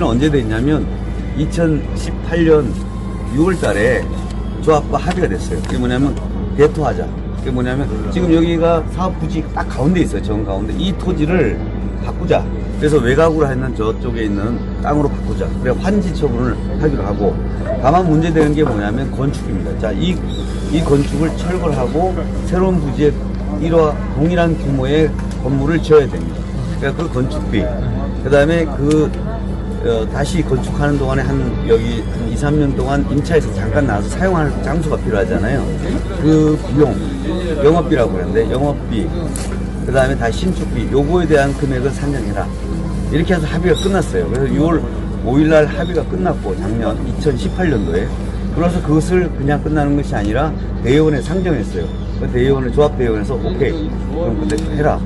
언제 됐냐면 2018년 6월 달에 조합과 합의가 됐어요. 그게 뭐냐면 대토하자. 그게 뭐냐면 지금 여기가 사업 부지 딱 가운데 있어요. 정 가운데. 이 토지를 바꾸자. 그래서 외곽으로 있는 저쪽에 있는 땅으로 바꾸자. 그래 환지 처분을 하기로 하고, 다만 문제되는 게 뭐냐면 건축입니다. 자, 이 건축을 철거하고 새로운 부지에 이와 동일한 규모의 건물을 지어야 됩니다. 그러니까 그 건축비, 그 다음에 다시 건축하는 동안에 여기 한 2, 3년 동안 임차에서 잠깐 나와서 사용할 장소가 필요하잖아요. 그 비용, 영업비라고 그러는데, 영업비, 그 다음에 다시 신축비, 요거에 대한 금액을 산정해라. 이렇게 해서 합의가 끝났어요. 그래서 6월 5일날 합의가 끝났고, 작년 2018년도에. 그래서 그것을 그냥 끝나는 것이 아니라 대의원에 상정했어요. 그 대의원을, 조합대의원에서 오케이, 그럼 그때 해라.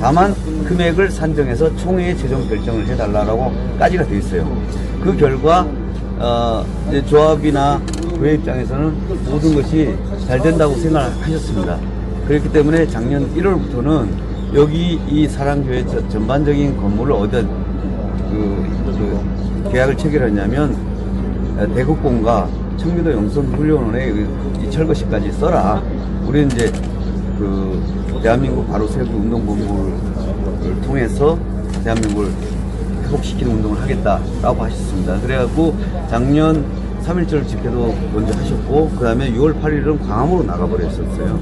다만 금액을 산정해서 총회에 최종 결정을 해달라고 까지가 돼 있어요. 그 결과 이제 조합이나 교회 입장에서는 모든 것이 잘 된다고 생각하셨습니다. 그렇기 때문에 작년 1월부터는 여기 이 사랑교회 전반적인 건물을 어디다 계약을 체결했냐면 대국공과 청교도 영성훈련원에 이 철거시까지 써라. 우리는 이제 대한민국 바로 세구 운동본부를 통해서 대한민국을 회복시키는 운동을 하겠다라고 하셨습니다. 그래갖고 작년 3.1절 집회도 먼저 하셨고, 그 다음에 6월 8일은 광화문으로 나가버렸었어요.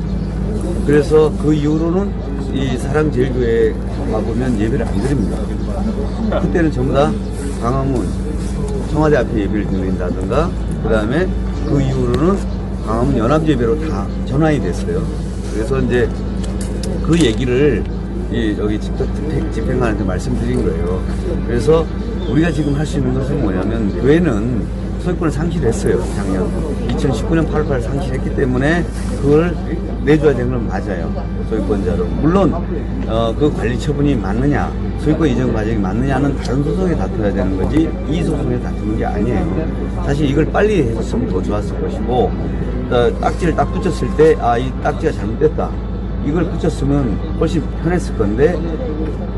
그래서 그 이후로는 이 사랑제일교회 가보면 예배를 안 드립니다. 그때는 전부 다 광화문, 청와대 앞에 예배를 드린다든가, 그 다음에 그 이후로는 광화문 연합예배로 다 전환이 됐어요. 그래서 이제 그 얘기를 여기 집행관한테 말씀드린 거예요. 그래서 우리가 지금 할 수 있는 것은 뭐냐면, 교회는 소유권을 상실했어요. 작년 2019년 8월 8일 상실했기 때문에 그걸 내줘야 되는 건 맞아요. 소유권자로. 물론 그 관리 처분이 맞느냐, 소유권 이전 과정이 맞느냐는 다른 소송에 다퉈야 되는 거지 이 소송에 다투는 게 아니에요. 사실 이걸 빨리 했으면 더 좋았을 것이고, 딱지를 딱 붙였을 때 이 딱지가 잘못됐다, 이걸 붙였으면 훨씬 편했을 건데,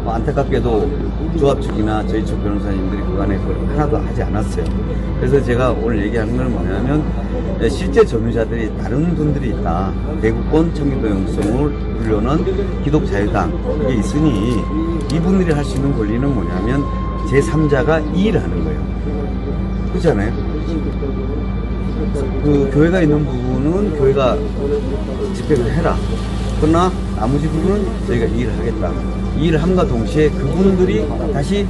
안타깝게도 조합 측이나 저희 쪽 변호사님들이 그간에 그걸 하나도 하지 않았어요. 그래서 제가 오늘 얘기하는 건 뭐냐면, 실제 점유자들이 다른 분들이 있다. 대구권 청교도 영성을 훈련원 기독자유당 이게 있으니 이분들이 할 수 있는 권리는 뭐냐면 제3자가 이의를 하는 거예요. 그렇잖아요. 그 교회가 있는 부분은 교회가 집행을 해라. 그러나 나머지 부분은 저희가 이의를 하겠다. 이의를 함과 동시에 그분들이 다시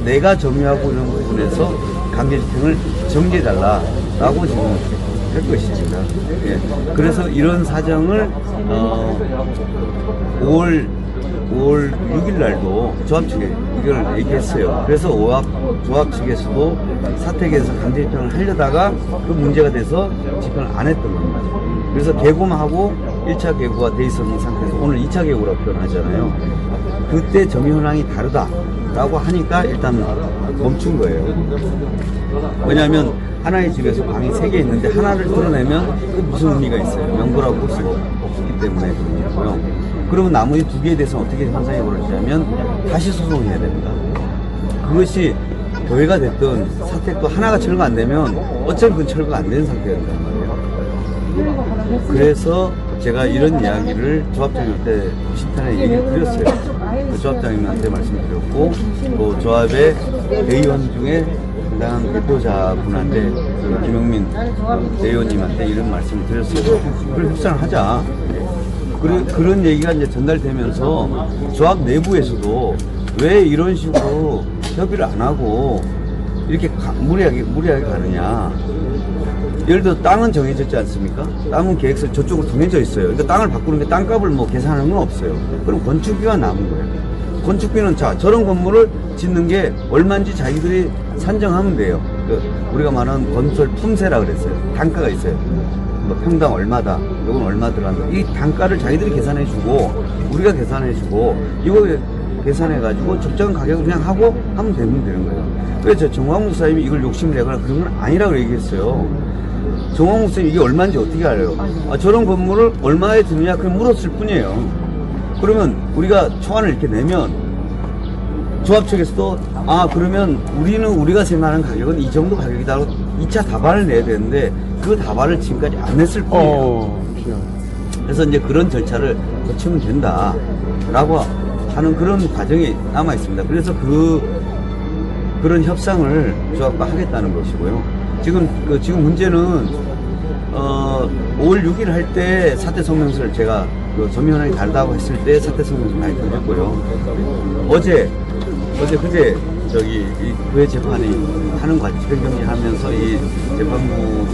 내가 점유하고 있는 부분에서 강제 집행을 정지해달라라고 지금 할 것입니다. 예. 그래서 이런 사정을 5월 6일 날도 조합 측에 이걸 얘기했어요. 그래서 조합 측에서도 사택에서 강제 집행을 하려다가 그 문제가 돼서 집행을 안 했던 겁니다. 그래서 개고하고 1차 개고가 돼 있었는 상태에서 오늘 2차 개고라고 표현하잖아요. 그때 점유 현황이 다르다라고 하니까 일단 멈춘 거예요. 왜냐하면 하나의 집에서 방이 3개 있는데 하나를 뚫어내면 그 무슨 의미가 있어요. 명부라고 볼 수가 없기 때문에 그렇고요. 그러면 나머지 2개에 대해서 어떻게 현상이 벌어지냐면 다시 소송해야 됩니다. 그것이 교회가 됐든 사택도 하나가 철거 안 되면 어차피 그건 철거가 안 되는 상태가 된단 말이에요. 그래서 제가 이런 이야기를 조합장님한테 심판에 얘기를 드렸어요. 그 조합장님한테 말씀드렸고, 또 조합의 대의원 중에 상당한 대표자분한테, 김용민 대의원님한테 이런 말씀을 드렸어요. 그걸 협상을 하자. 그런 얘기가 이제 전달되면서 조합 내부에서도 왜 이런 식으로 협의를 안 하고 이렇게 무리하게 가느냐. 예를 들어 땅은 정해졌지 않습니까? 땅은 계획서 저쪽으로 정해져 있어요. 그러니까 땅을 바꾸는데 땅값을 계산하는 건 없어요. 그럼 건축비가 남은 거예요. 건축비는 저런 건물을 짓는 게 얼마인지 자기들이 산정하면 돼요. 우리가 말하는 건설 품세라 그랬어요. 단가가 있어요. 평당 얼마다, 이건 얼마 들어간다. 이 단가를 자기들이 계산해주고 우리가 계산해주고 이거 계산해가지고 적정한 가격을 그냥 하고 하면 되는 거예요. 그래서 정광 목사님이 이걸 욕심을 내거나 그런 건 아니라고 얘기했어요. 정광 목사님이 이게 얼마인지 어떻게 알아요? 저런 건물을 얼마에 드느냐 그냥 물었을 뿐이에요. 그러면 우리가 초안을 이렇게 내면 조합 측에서도 그러면 우리가 생각하는 가격은 이 정도 가격이다라고 2차 다발을 내야 되는데 그 다발을 지금까지 안 했을 뿐이에요. 그래서 이제 그런 절차를 거치면 된다라고 하는 그런 과정이 남아 있습니다. 그래서 그런 협상을 조합과 하겠다는 것이고요. 지금 문제는 5월 6일 할 때 사퇴 성명서를 제가 전면하기 다르다고 했을 때 사퇴 성명서를 많이 던졌고요. 어제 그제 그의 재판이 하는 과정 집행정지하면서 이 재판부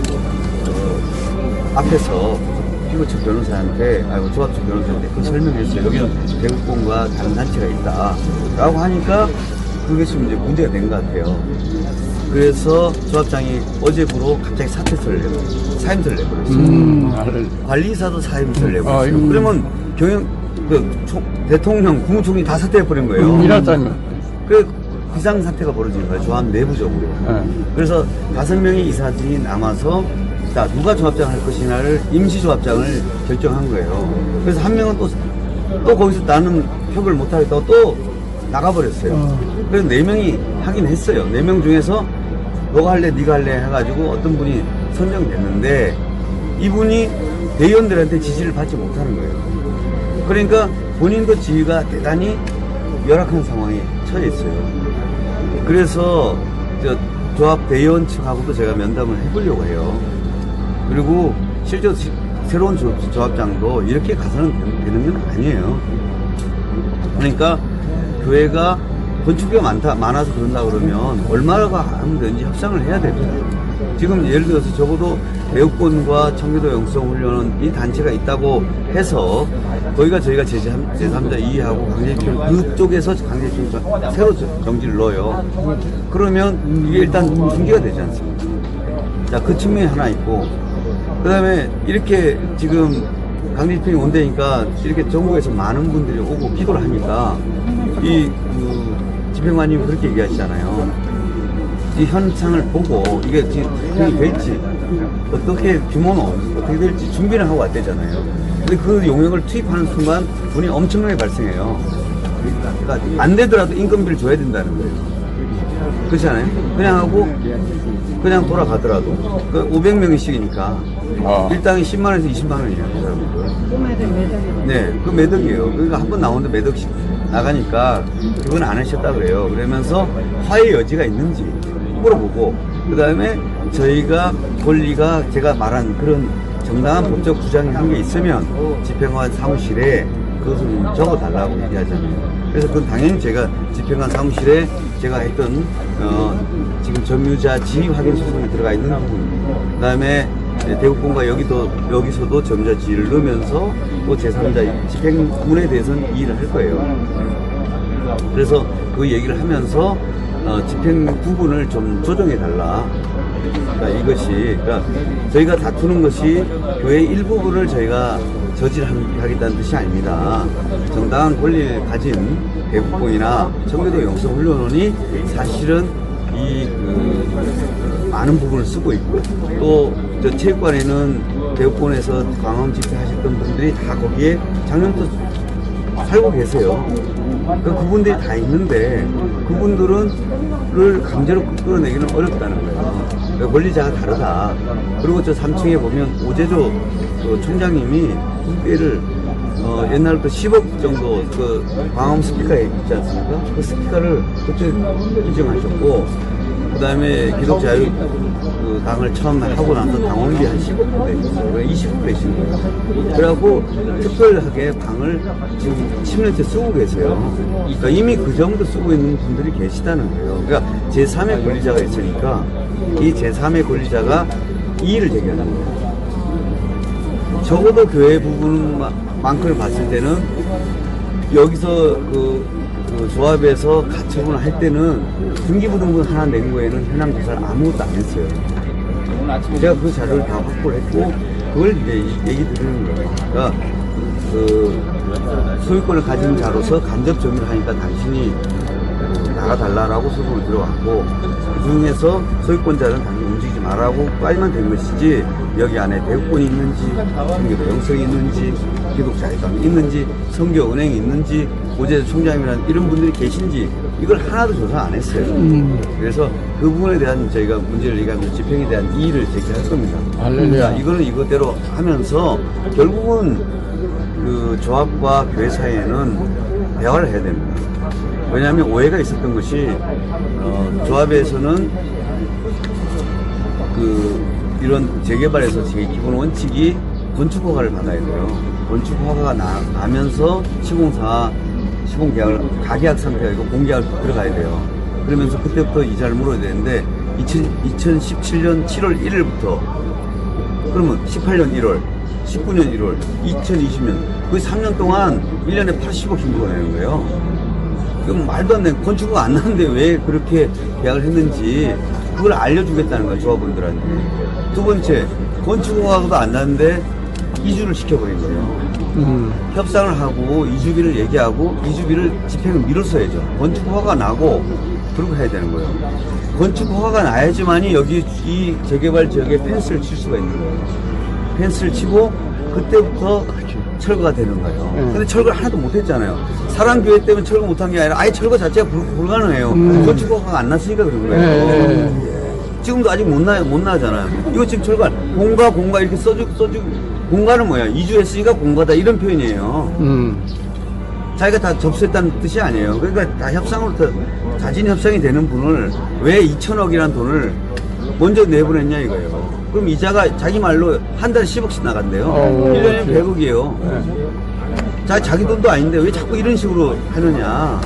앞에서 피고 측 변호사한테 조합 측 변호사한테 그 설명했어요. 여기는 대국공과 다른 단체가 있다라고 하니까 그것이 이제 문제가 된 것 같아요. 그래서 조합장이 어제부로 갑자기 사임서를 내버렸어요. 관리사도 사임서를 내버렸어요. 그러면 대통령, 국무총리 다 사퇴해버린 거예요. 그 비상사태가 벌어진 거예요. 조합 내부적으로. 그래서 5명의 이사진이 남아서 누가 조합장을 할 것이냐를 임시조합장을 결정한 거예요. 그래서 한 명은 또 거기서 나는 협의를 못하겠다고 또 나가버렸어요. 그래서 4명이 하긴 했어요. 4명 중에서 너가 할래, 네가 할래 해가지고 어떤 분이 선정됐는데 이분이 대의원들한테 지지를 받지 못하는 거예요. 그러니까 본인도 지위가 대단히 열악한 상황에 처해 있어요. 그래서 조합 대의원 측하고도 제가 면담을 해보려고 해요. 그리고 실제로 새로운 조합장도 이렇게 가서는 되는 건 아니에요. 그러니까 교회가 건축비가 많아서 그런다 그러면 얼마나 하면 되는지 협상을 해야 됩니다. 지금 예를 들어서 적어도 대우권과 청교도 영성훈련은 이 단체가 있다고 해서 거기가 저희가 제3자 2하고 강제입증 그쪽에서 강제입증 새로 정지를 넣어요. 그러면 이게 일단 중지가 되지 않습니까? 자, 그 측면이 하나 있고 그 다음에 이렇게 지금 강제집행이 온다니까 이렇게 전국에서 많은 분들이 오고 기도를 하니까 집행관님이 그렇게 얘기하시잖아요. 이 현상을 보고 이게 집행이 될지 어떻게 규모는 어떻게 될지 준비를 하고 왔대잖아요. 근데 그 용역을 투입하는 순간 돈이 엄청나게 발생해요. 그러니까 안 되더라도 인건비를 줘야 된다는 거예요. 그렇지 않아요? 그냥 하고 그냥 돌아가더라도 500명씩이니까 일당이 10만원에서 20만원이에요. 네, 그 매덕이에요. 그러니까 한 번 나오는데 매덕씩 나가니까 그건 안 하셨다 그래요. 그러면서 화해 여지가 있는지 물어보고 그 다음에 저희가 권리가 제가 말한 그런 정당한 법적 주장이 한 게 있으면 집행관 사무실에 그것을 적어달라고 얘기하잖아요. 그래서 그건 당연히 제가 집행관 사무실에 제가 했던 지금 점유자 지위 확인 소송이 들어가 있는 부분, 그 다음에 대국공과 여기서도 점유자 지위를 넣으면서 또 제3자 집행문에 대해서는 이의를 할 거예요. 그래서 그 얘기를 하면서 집행 부분을 좀 조정해 달라. 그러니까 그러니까 저희가 다투는 것이 교회 일부분을 저희가 저질하겠다는 뜻이 아닙니다. 정당한 권리를 가진 대국공이나 청교도 영성훈련원이 사실은 많은 부분을 쓰고 있고 또 저 체육관에는 대국공에서 광화문 집회하셨던 분들이 다 거기에 작년부터 살고 계세요. 그분들이 다 있는데 그분들을 강제로 끌어내기는 어렵다는 거예요. 권리자가 다르다. 그리고 저 3층에 보면 오재조 총장님이 국비를 옛날부터 10억 정도 그 광화문 스피커에 있지 않습니까? 그 스피커를 그때 인정하셨고 그 다음에 기독자유당을 처음 하고 나서 당원비 한 15% 있어요. 20% 되신 거예요. 그래갖고 특별하게 방을 지금 10년째 쓰고 계세요. 그러니까 이미 그 정도 쓰고 있는 분들이 계시다는 거예요. 그러니까 제3의 권리자가 있으니까 이 제3의 권리자가 이의를 제기하는 거예요. 적어도 교회 부분만큼을 봤을 때는 여기서 그 조합에서 가처분을 할 때는 등기부등본 하나 낸 거에는 현황 조사를 아무것도 안 했어요. 제가 그 자료를 다 확보를 했고 그걸 이제 얘기 드리는 거예요. 그러니까 소유권을 가진 자로서 간접 점유를 하니까 당신이 나가달라고 소송을 들어왔고 그 중에서 소유권자는 당연히 움직이지 말하고까지만 된 것이지 여기 안에 대구권이 있는지, 성교 영성이 있는지, 기독자회당이 있는지, 성교은행이 있는지, 고재재 총장이라는 이런 분들이 계신지 이걸 하나도 조사 안 했어요. 그래서 그 부분에 대한 저희가 문제를 얘기하면서 집행에 대한 이의를 제기할 겁니다. 할렐루야. 이거는 이것대로 하면서 결국은 그 조합과 교회 사이에는 대화를 해야 됩니다. 왜냐하면 오해가 있었던 것이 조합에서는 그 이런 재개발에서 제 기본 원칙이 건축 허가를 받아야 돼요. 건축 허가가 나면서 시공계약을 가계약 상태가 아니고 공계약을 들어가야 돼요. 그러면서 그때부터 이자를 물어야 되는데 2017년 7월 1일부터 그러면 18년 1월 19년 1월 2020년 그 3년 동안 1년에 80억 신고가 되는 거예요. 그럼 말도 안 되는 건축허가 안 나는데 왜 그렇게 계약을 했는지 그걸 알려주겠다는 거예요, 조합원들한테. 두 번째, 건축허가도 안 나는데 이주를 시켜버린 거예요. 협상을 하고 이주비를 얘기하고 이주비를 집행을 미뤘어야죠. 건축허가가 나고 그렇게 해야 되는 거예요. 건축허가가 나야지만이 여기 이 재개발 지역에 펜스를 칠 수가 있는 거예요. 펜스를 치고 그때부터 철거가 되는 거예요. 근데 철거를 하나도 못했잖아요. 사랑교회 때문에 철거 못한 게 아니라 아예 철거 자체가 불가능해요. 건축허가가 안 났으니까 그런 거예요. 지금도 아직 못 나잖아요. 이거 지금 철거 공가 이렇게 써주고 공가는 뭐야? 이주했으니까 공가다 이런 표현이에요. 자기가 다 접수했다는 뜻이 아니에요. 그러니까 다 협상으로 자진 협상이 되는 분을 왜 2천억이라는 돈을 먼저 내보냈냐 이거예요. 그럼 이자가 자기 말로 한 달에 10억씩 나간대요. 1년에 100억이에요. 자기 돈도 아닌데 왜 자꾸 이런 식으로 하느냐.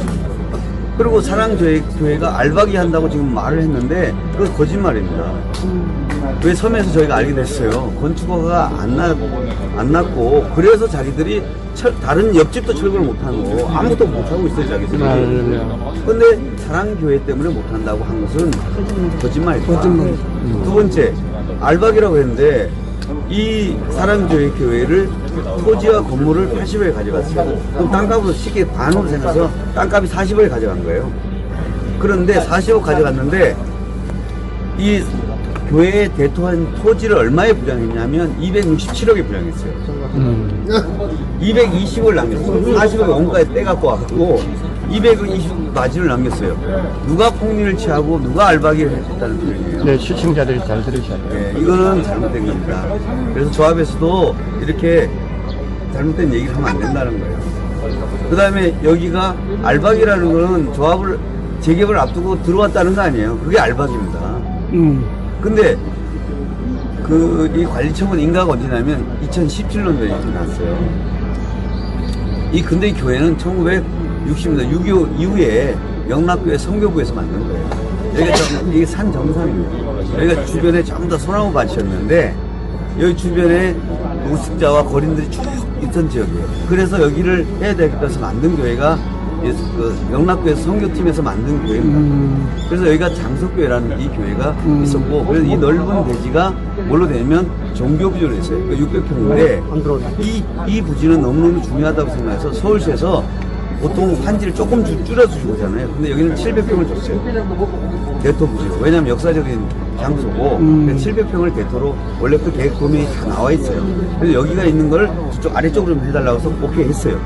그리고 사랑교회가 알박이 한다고 지금 말을 했는데 그건 거짓말입니다. 왜 섬에서 저희가 알게 됐어요. 건축허가가 안 났고 그래서 자기들이 다른 옆집도 철거를 못하는 거 아무것도 못하고 있어요 자기들이. 근데 사랑교회 때문에 못한다고 한 것은 거짓말이다. 두 번째 알박이라고 했는데 이 사랑교회 교회를 토지와 건물을 80에 가져갔어요. 그럼 땅값으로 쉽게 반으로 생각해서 땅값이 40을 가져간 거예요. 그런데 40억 가져갔는데 이 교회에 대토한 토지를 얼마에 부양했냐면 267억에 부양했어요. 220을 남겼어요. 40억 원가에 떼갖고 왔고 220 마진을 남겼어요. 누가 폭리를 취하고 누가 알박이를 했다는 표현이에요. 네, 시청자들이 잘 들으셔야 돼요. 네, 이거는 잘못된 겁니다. 그래서 조합에서도 이렇게 잘못된 얘기를 하면 안 된다는 거예요. 그 다음에 여기가 알박이라는 거는 조합을 재개발 앞두고 들어왔다는 거 아니에요. 그게 알박입니다. 근데 이 관리처분 인가가 언제냐면 2017년도에 났어요. 근데 이 교회는 1960년대 6.25 이후에 영락교회 성교부에서 만든 거예요. 이게 산 정상입니다. 여기가 주변에 전부 다 소나무 밭이었는데 여기 주변에 노숙자와 거린들이 쭉 있던 지역이에요. 그래서 여기를 해야 되겠다 해서 만든 교회가 영락교회 성교팀에서 만든 교회입니다. 그래서 여기가 장석교회라는 이 교회가 있었고, 그래서 이 넓은 대지가 뭘로 되냐면 종교부지로 있어요. 600평인데 이 부지는 너무너무 중요하다고 생각해서 서울시에서 보통 환지를 조금 줄여서 주잖아요. 근데 여기는 700평을 줬어요. 대토 부지로. 왜냐하면 역사적인 장소고 700평을 대토로 원래 그 계획 도면이 다 나와 있어요. 그래서 여기가 있는 걸 저쪽 아래쪽으로 해달라고 해서 오케이 했어요.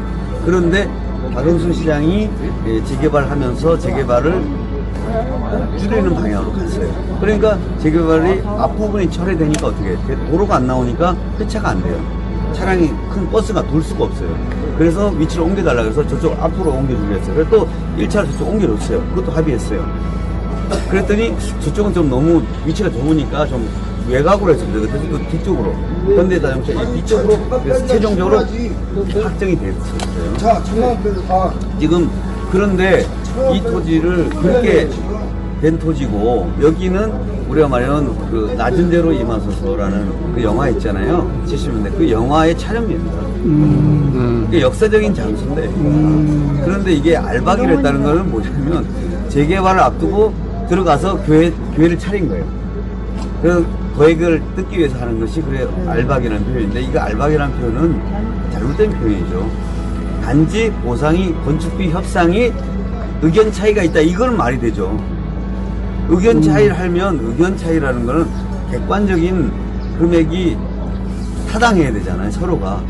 그런데 박영순 시장이 재개발하면서 재개발을 줄이는 방향으로 갔어요. 그러니까 재개발이 앞부분이 철회되니까 어떻게 해? 도로가 안 나오니까 회차가 안 돼요. 차량이 큰 버스가 돌 수가 없어요. 그래서 위치를 옮겨달라고 해서 저쪽 앞으로 옮겨주기로 했어요. 그래서 또 1차로 저쪽 옮겨줬어요. 그것도 합의했어요. 그랬더니 저쪽은 좀 너무 위치가 좁으니까 좀 외곽으로 했습니다. 그래서 뒤쪽으로 현대자동차 뒤쪽으로 그래서 최종적으로 확정이 됐었어요. 자, 잠깐만. 지금 그런데 이 토지를 그렇게 된 토지고 여기는 우리가 말하는 그 낮은 데로 임하소서라는 그 영화 있잖아요. 70년대 그 영화의 촬영지입니다. 그게 역사적인 장소인데 그런데 이게 알박이를 했다는 거는 뭐냐면 재개발을 앞두고 들어가서 교회를 차린 거예요. 그래서 거액을 뜯기 위해서 하는 것이 그래 알박이라는 표현인데 이거 알박이라는 표현은 잘못된 표현이죠. 단지 보상이 건축비 협상이 의견 차이가 있다 이건 말이 되죠. 의견 차이를 하면 의견 차이라는 거는 객관적인 금액이 타당해야 되잖아요, 서로가.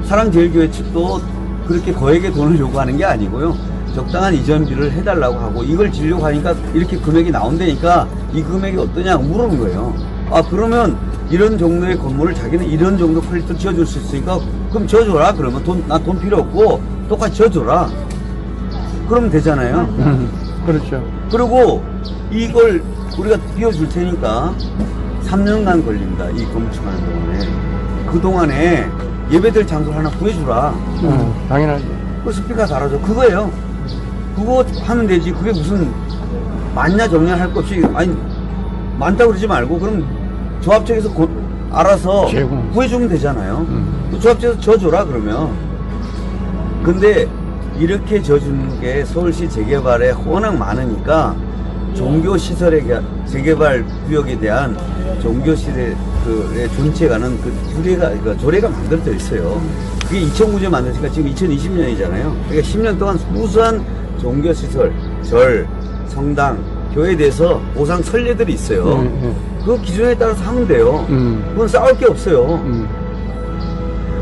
사랑제일교회 측도 그렇게 거액의 돈을 요구하는 게 아니고요. 적당한 이전비를 해달라고 하고 이걸 지려고 하니까 이렇게 금액이 나온다니까 이 금액이 어떠냐고 물어본 거예요. 아, 그러면 이런 정도의 건물을 자기는 이런 정도 퀄리티로 지어줄 수 있으니까 그럼 지어줘라. 그러면 나 돈 필요 없고 똑같이 지어줘라. 그러면 되잖아요. 그렇죠. 그리고 이걸 우리가 띄워줄 테니까 3년간 걸립니다. 이 건축하는 동안에. 그동안에 예배들 장소를 하나 구해주라. 당연하죠. 그 스피커 달아줘. 그거예요. 그거 하면 되지. 그게 무슨 많냐 적냐 할 것 없이, 아니, 많다고 그러지 말고, 그럼 조합 측에서 알아서 제공. 구해주면 되잖아요. 또 조합 측에서 져줘라, 그러면. 근데 이렇게 져주는 게 서울시 재개발에 워낙 많으니까 종교시설의 재개발 구역에 대한 종교시설의 존치해가는 그 조례가 만들어져 있어요. 그게 2009년에 만들었으니까 지금 2020년이잖아요. 그러니까 10년 동안 무수한 종교시설, 절, 성당, 교회에 대해서 보상 선례들이 있어요. 그 기준에 따라서 하면 돼요. 그건 싸울 게 없어요.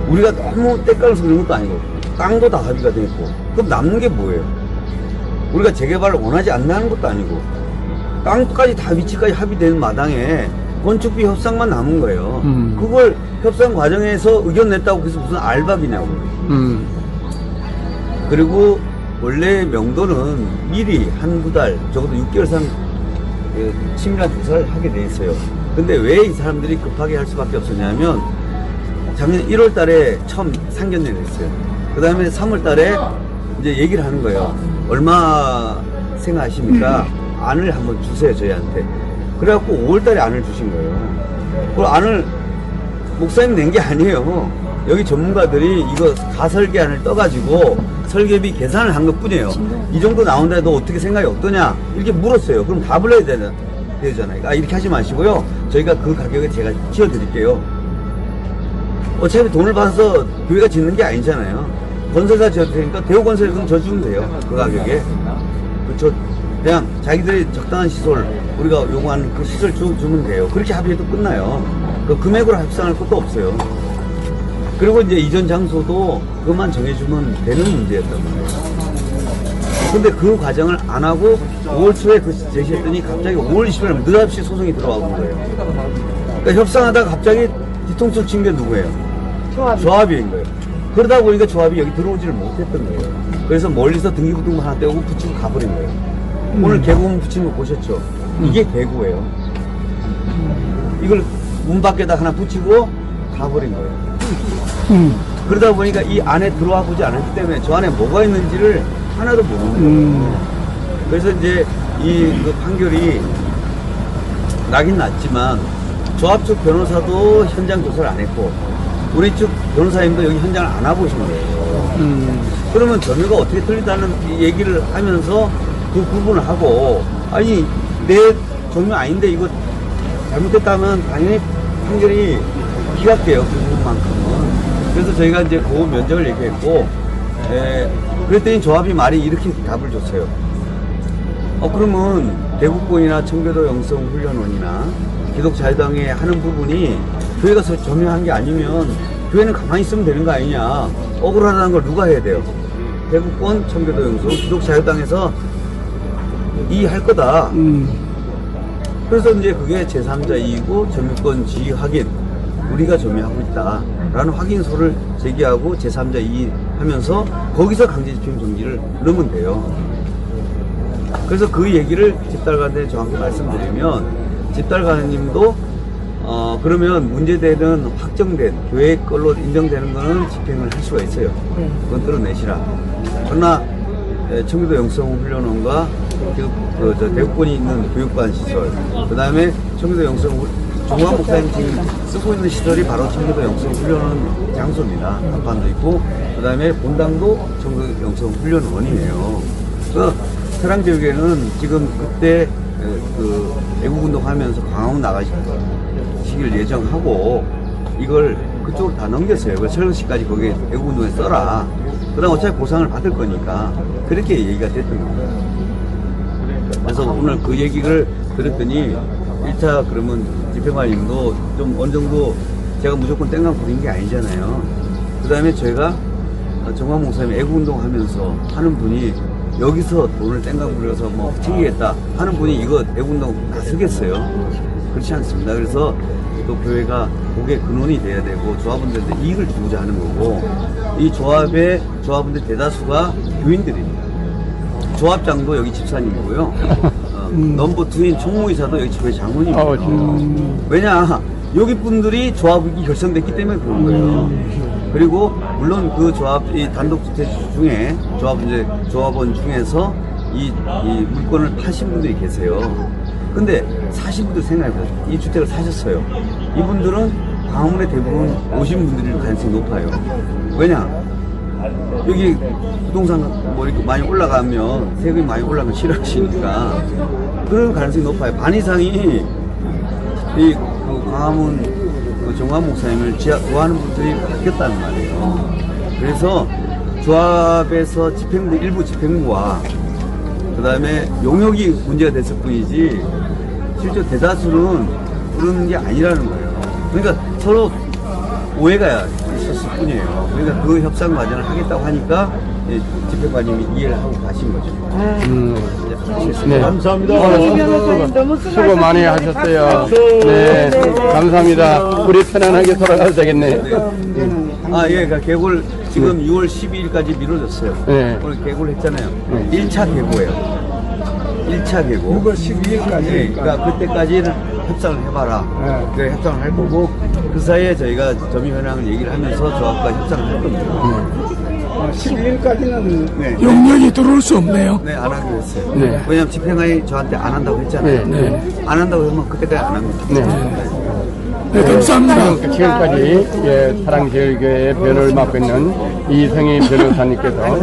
우리가 너무 때깔을 부리는 것도 아니고 땅도 다 합의가 돼 있고 그럼 남는 게 뭐예요? 우리가 재개발을 원하지 않는 것도 아니고 땅까지 다 위치까지 합의된 마당에 건축비 협상만 남은 거예요. 그걸 협상 과정에서 의견 냈다고 해서 무슨 알박이냐고. 그리고 원래 명도는 미리 한두 달, 적어도 6개월 상 치밀한 조사를 하게 돼 있어요. 근데 왜 이 사람들이 급하게 할 수밖에 없었냐면 작년 1월 달에 처음 상견례를 했어요. 그 다음에 3월 달에 이제 얘기를 하는 거예요. 얼마 생각하십니까? 안을 한번 주세요, 저희한테. 그래갖고 5월 달에 안을 주신 거예요. 그 안을 목사님 낸 게 아니에요. 여기 전문가들이 이거 가설계안을 떠가지고 설계비 계산을 한 것 뿐이에요. 이 정도 나온다 너 어떻게 생각이 어떠냐? 이렇게 물었어요. 그럼 답을 해야 되잖아요. 아, 이렇게 하지 마시고요. 저희가 그 가격에 제가 지어드릴게요. 어차피 돈을 받아서 교회가 짓는 게 아니잖아요. 건설사 지어도 되니까 대우건설에 그럼 져주면 돼요. 그 가격에. 그냥 자기들이 적당한 시설, 우리가 요구하는 그 시설 주면 돼요. 그렇게 합의해도 끝나요. 그 금액으로 협상할 것도 없어요. 그리고 이제 이전 장소도 그것만 정해주면 되는 문제였단 말이에요. 근데 그 과정을 안 하고 5월 초에 그 제시했더니 갑자기 5월 20일 느닷없이 소송이 들어온 거예요. 그러니까 협상하다가 갑자기 뒤통수 친 게 누구예요? 조합인 거예요. 그러다 보니까 조합이 여기 들어오지를 못했던 거예요. 그래서 멀리서 등기부등본 하나 떼고 붙이고 가버린 거예요. 오늘 개구문 붙인 거 보셨죠? 이게 개구예요. 이걸 문 밖에다 하나 붙이고 가버린 거예요. 그러다 보니까 이 안에 들어와 보지 않았기 때문에 저 안에 뭐가 있는지를 하나도 모르는 거예요. 그래서 이제 그 판결이 나긴 났지만 조합 측 변호사도 현장 조사를 안 했고 우리 측 변호사님도 여기 현장을 안 와보신 거예요. 그러면 점유가 어떻게 틀리다는 얘기를 하면서 그 구분을 하고 아니 내 점유 아닌데 이거 잘못됐다면 당연히 판결이 기각돼요. 그 부분만큼은. 그래서 저희가 이제 그 면적을 얘기했고 그랬더니 조합이 말이 이렇게 답을 줬어요. 그러면 대국권이나 청교도 영성훈련원이나 기독자유당에 하는 부분이 교회가 점유한 게 아니면 교회는 가만히 있으면 되는 거 아니냐. 억울하다는 걸 누가 해야 돼요? 대국권, 청교도 영성, 기독자유당에서 이해할 거다. 그래서 이제 그게 제3자 이의고 점유권 지위 확인, 우리가 점유하고 있다 라는 확인서를 제기하고 제3자 이의하면서 거기서 강제집행 정지를 넣으면 돼요. 그래서 그 얘기를 집달관한테 정확히 말씀드리면 집달관님도 그러면 문제되는 확정된 교회 걸로 인정되는 거는 집행을 할 수가 있어요. 그건 끌어내시라. 그러나 청교도 영성훈련원과 대구권이 있는 교육관 시설, 그 다음에 청교도 정우환 목사님 지금 쓰고 있는 시설이 바로 청교도 영성훈련원 장소입니다. 간판도 있고, 그 다음에 본당도 청교도 영성훈련원이에요. 그래서 사랑제일교회는 지금 그때 그 애국운동 하면서 광화문 나가시길 예정하고 이걸 그쪽으로 다 넘겼어요. 그래서 철거시까지 거기에 애국운동에 써라. 그 다음 어차피 보상을 받을 거니까 그렇게 얘기가 됐던 겁니다. 그래서 오늘 그 얘기를 들었더니 1차 그러면 집행 집행관님도 좀 어느 정도 제가 무조건 땡깡 부린 게 아니잖아요. 그 다음에 저희가 정광 목사님 애국운동 하면서 하는 분이 여기서 돈을 땡깡 부려서 뭐 챙기겠다 하는 분이 이거 애국운동 다 쓰겠어요? 그렇지 않습니다. 그래서 또 교회가 그게 근원이 돼야 되고 조합원들한테 이익을 주고자 하는 거고 이 조합원들 대다수가 교인들입니다. 조합장도 여기 집사님이고요. 넘버 2인 총무이사도 여기 교회 장로님이에요. 왜냐 여기 분들이 조합이 결성됐기 때문에 그런 거예요. 그리고 물론 그 조합 이 단독주택 중에 조합원 중에서 이 물건을 파신 분들이 계세요. 근데 사신 분들 생각해보세요. 이 주택을 사셨어요. 이분들은 광화문에 대부분 오신 분들일 가능성이 높아요. 왜냐? 여기 부동산 뭐 이렇게 많이 올라가면 세금이 많이 올라가면 싫어하시니까 그런 가능성이 높아요. 반 이상이 이 광화문 정광 목사님을 좋아하는 분들이 바뀌었다는 말이에요. 그래서 조합에서 일부 집행부와 그 다음에 용역이 문제가 됐을 뿐이지 실제 대다수는 그런 게 아니라는 거예요. 그러니까 서로 오해가 있었을 뿐이에요. 그러니까 그 협상 과정을 하겠다고 하니까 집행관님이 이해를 하고 가신 거죠. 네. 감사합니다. 수고 많이 하셨어요. 네. 감사합니다. 우리 편안하게 돌아가도 되겠네. 예, 그러니까 개골 지금 6월 12일까지 미뤄졌어요. 네. 오늘 개골 했잖아요. 1차 개고예요. 1차 개고. 6월 12일까지. 네, 그러니까 그때까지는 협상을 해봐라. 그 협상을 할 거고 그 사이에 저희가 점유 현황을 얘기를 하면서 조합과 협상을 할 겁니다. 12일까지는 네. 용역이 들어올 수 없네요. 네, 안 하기로 했어요. 네. 왜냐면 집행관이 저한테 안 한다고 했잖아요. 네. 안 한다고 하면 그때까지 안 합니다. 네. 감사합니다. 지금까지 사랑제일교회 변호를 맡고 있는 이성희 변호사님께서